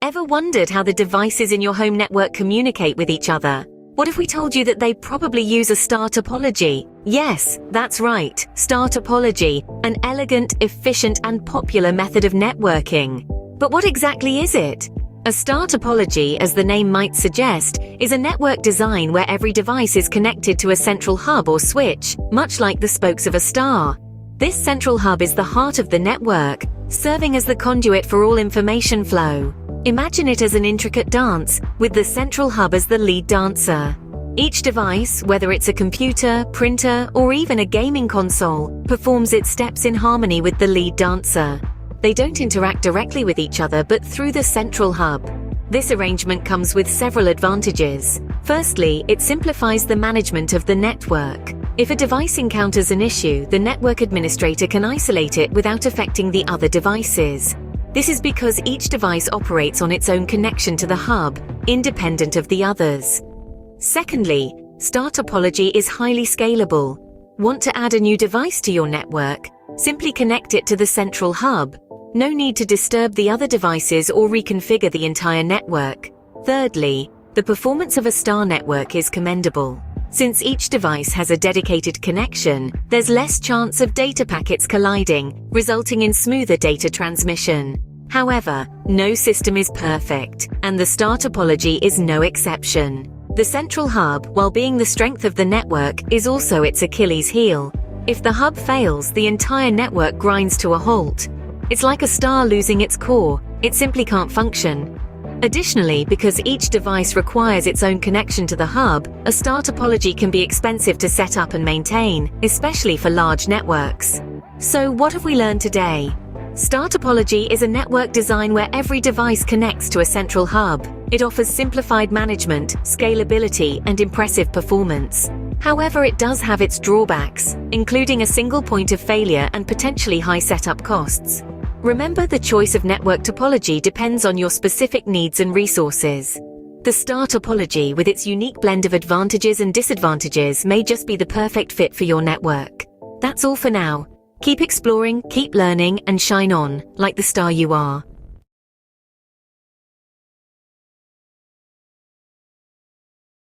Ever wondered how the devices in your home network communicate with each other? What if we told you that they probably use a star topology? Yes, that's right, star topology, an elegant, efficient, and popular method of networking. But what exactly is it? A star topology, as the name might suggest, is a network design where every device is connected to a central hub or switch, much like the spokes of a star. This central hub is the heart of the network, serving as the conduit for all information flow. Imagine it as an intricate dance, with the central hub as the lead dancer. Each device, whether it's a computer, printer, or even a gaming console, performs its steps in harmony with the lead dancer. They don't interact directly with each other but through the central hub. This arrangement comes with several advantages. Firstly, it simplifies the management of the network. If a device encounters an issue, the network administrator can isolate it without affecting the other devices. This is because each device operates on its own connection to the hub, independent of the others. Secondly, star topology is highly scalable. Want to add a new device to your network? Simply connect it to the central hub. No need to disturb the other devices or reconfigure the entire network. Thirdly, the performance of a star network is commendable. Since each device has a dedicated connection, there's less chance of data packets colliding, resulting in smoother data transmission. However, no system is perfect, and the star topology is no exception. The central hub, while being the strength of the network, is also its Achilles heel. If the hub fails, the entire network grinds to a halt. It's like a star losing its core. It simply can't function. Additionally, because each device requires its own connection to the hub, a star topology can be expensive to set up and maintain, especially for large networks. So what have we learned today? Star topology is a network design where every device connects to a central hub. It offers simplified management, scalability, and impressive performance. However, it does have its drawbacks, including a single point of failure and potentially high setup costs. Remember, the choice of network topology depends on your specific needs and resources. The star topology, with its unique blend of advantages and disadvantages, may just be the perfect fit for your network. That's all for now. Keep exploring, keep learning, and shine on, like the star you are.